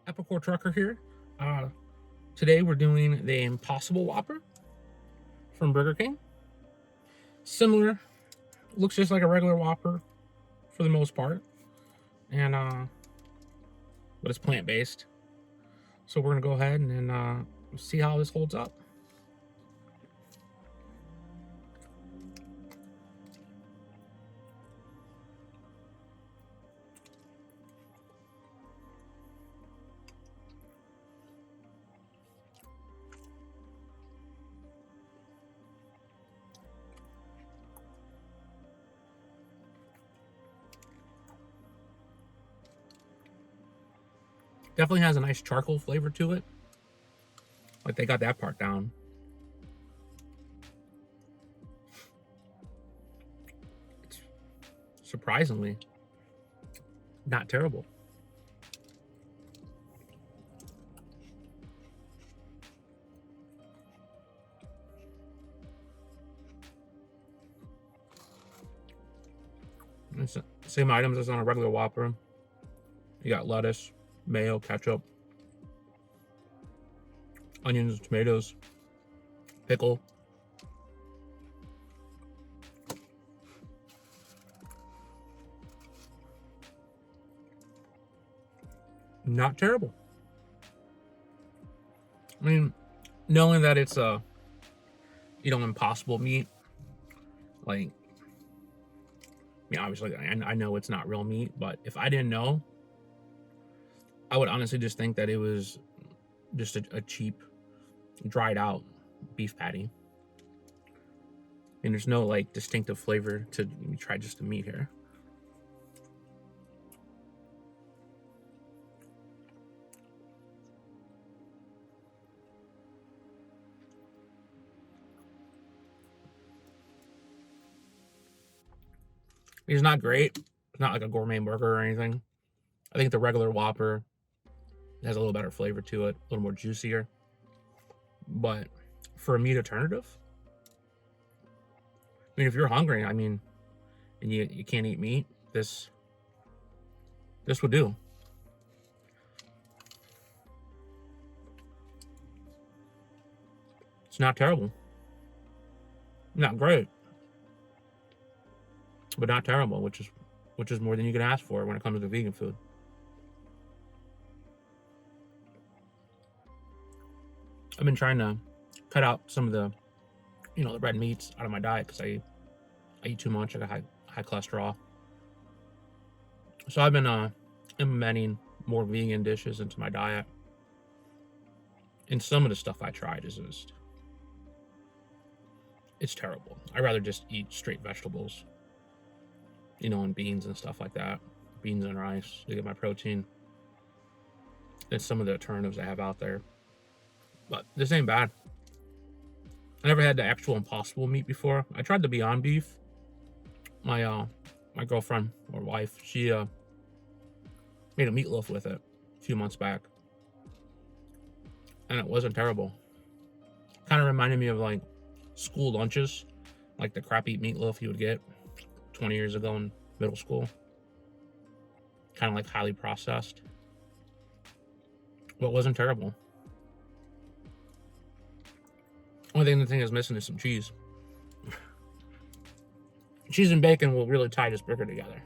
Epicor Trucker here. Uh, Today we're doing the Impossible Whopper from Burger King. Similar, looks just like a regular Whopper for the most part, and but it's plant-based. So we're gonna go ahead and see how this holds up. Definitely has a nice charcoal flavor to it. Like they got that part down. It's surprisingly not terrible. It's the same items as on a regular Whopper. You got lettuce, mayo, ketchup, onions, tomatoes, pickle. Not terrible. I mean, knowing that it's a impossible meat, like, obviously I know it's not real meat, but if I didn't know, I would honestly just think that it was just a cheap, dried out beef patty. And there's no like distinctive flavor to try just the meat here. It's not great. It's not like a gourmet burger or anything. I think the regular Whopper has a little better flavor to it, a little more juicier. But for a meat alternative, I mean, if you're hungry, and you can't eat meat, this would do. It's not terrible. Not great, but not terrible, which is more than you can ask for when it comes to vegan food. I've been trying to cut out some of the the red meats out of my diet because I eat too much. I got high cholesterol. So I've been implementing more vegan dishes into my diet. And some of the stuff I tried is just, it's terrible. I'd rather just eat straight vegetables, and beans and stuff like that. Beans and rice to get my protein. Than some of the alternatives I have out there. But this ain't bad. I never had the actual Impossible meat before. I tried the Beyond Beef. My girlfriend or wife, she made a meatloaf with it a few months back, and it wasn't terrible. Kind of reminded me of like school lunches, like the crappy meatloaf you would get 20 years ago in middle school. Kind of like highly processed, but it wasn't terrible. Only thing is missing is some cheese. Cheese and bacon will really tie this burger together.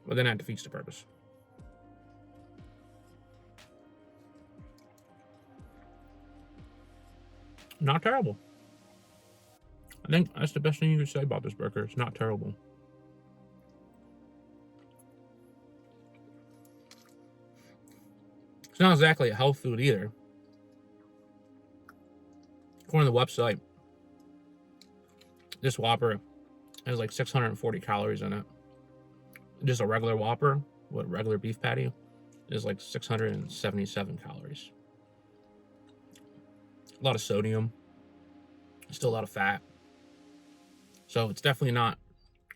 But then that defeats the purpose. Not terrible. I think that's the best thing you could say about this burger. It's not terrible. It's not exactly a health food either. According to the website, this Whopper has like 640 calories in it. Just a regular Whopper with regular beef patty is like 677 calories. A lot of sodium, still a lot of fat. So it's definitely not,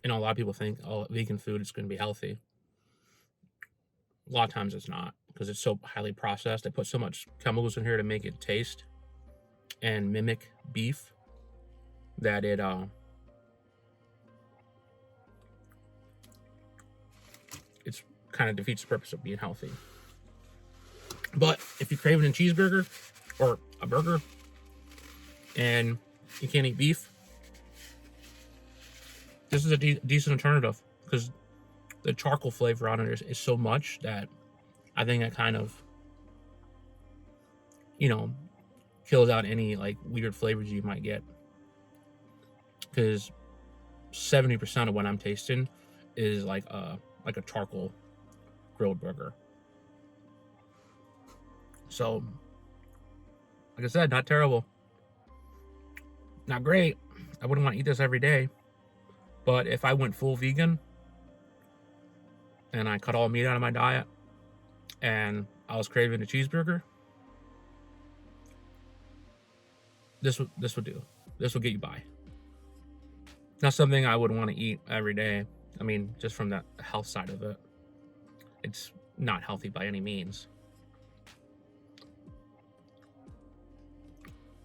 a lot of people think, oh, vegan food is going to be healthy. A lot of times it's not because it's so highly processed. They put so much chemicals in here to make it taste and mimic beef that it it's kind of defeats the purpose of being healthy. But if you're craving a cheeseburger or a burger and you can't eat beef, this is a decent alternative, because the charcoal flavor on it is so much that I think it kind of, you know, kills out any like weird flavors you might get. Because 70% of what I'm tasting is like a charcoal grilled burger. So, like I said, not terrible, not great. I wouldn't want to eat this every day, but if I went full vegan and I cut all meat out of my diet and I was craving a cheeseburger, this would do. This will get you by. Not something I would want to eat every day. I mean, just from the health side of it, it's not healthy by any means.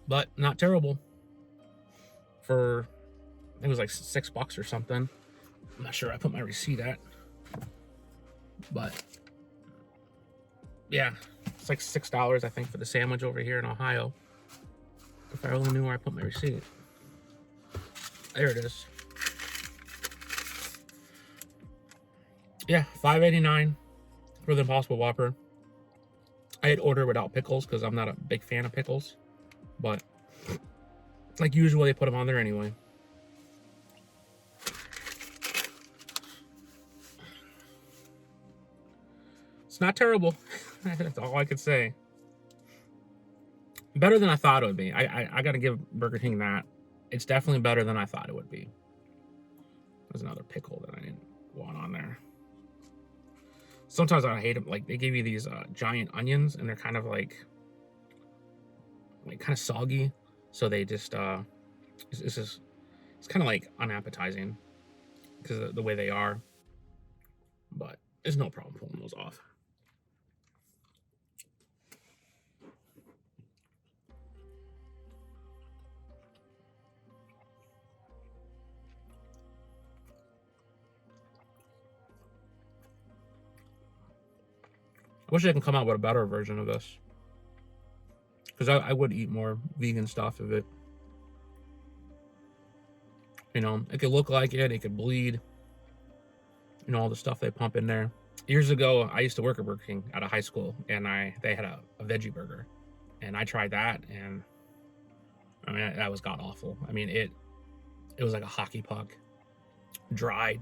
But not terrible. For, I think it was like $6 or something. I'm not sure I put my receipt at. But yeah, it's like $6, I think, for the sandwich over here in Ohio. If I only knew where I put my receipt. There it is. Yeah, $5.89 for the Impossible Whopper. I had ordered without pickles because I'm not a big fan of pickles. But like usual, they put them on there anyway. It's not terrible. That's all I could say. Better than I thought it would be. I got to give Burger King that. It's definitely better than I thought it would be. There's another pickle that I didn't want on there. Sometimes I hate them. Like, they give you these giant onions, and they're kind of like kind of soggy. So they just it's kind of like unappetizing because of the way they are. But there's no problem pulling those off. I wish they can come out with a better version of this, because I would eat more vegan stuff if it, you know, it could look like it could bleed, you know, all the stuff they pump in there. Years ago, I used to work at Burger King out of high school, and they had a veggie burger, and I tried that, and I mean, that was god awful. I mean, it was like a hockey puck, dry,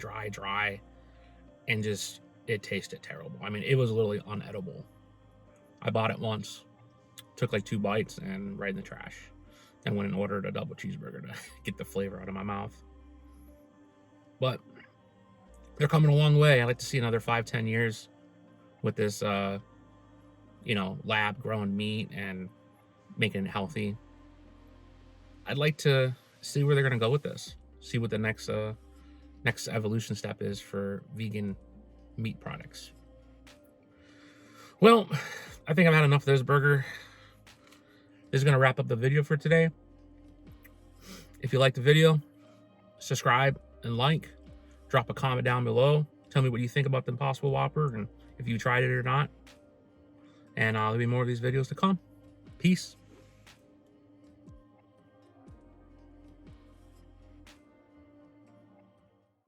and just, it tasted terrible. I mean, it was literally unedible. I bought it once, took like 2 bites, and right in the trash. And went and ordered a double cheeseburger to get the flavor out of my mouth. But they're coming a long way. I'd like to see another 5-10 years with this, you know, lab grown meat and making it healthy. I'd like to see where they're gonna go with this. See what the next evolution step is for vegan meat products. Well, I think I've had enough of this burger. This is going to wrap up the video for today. If you liked the video, subscribe and like. Drop a comment down below. Tell me what you think about the Impossible Whopper and if you tried it or not. And there'll be more of these videos to come. Peace.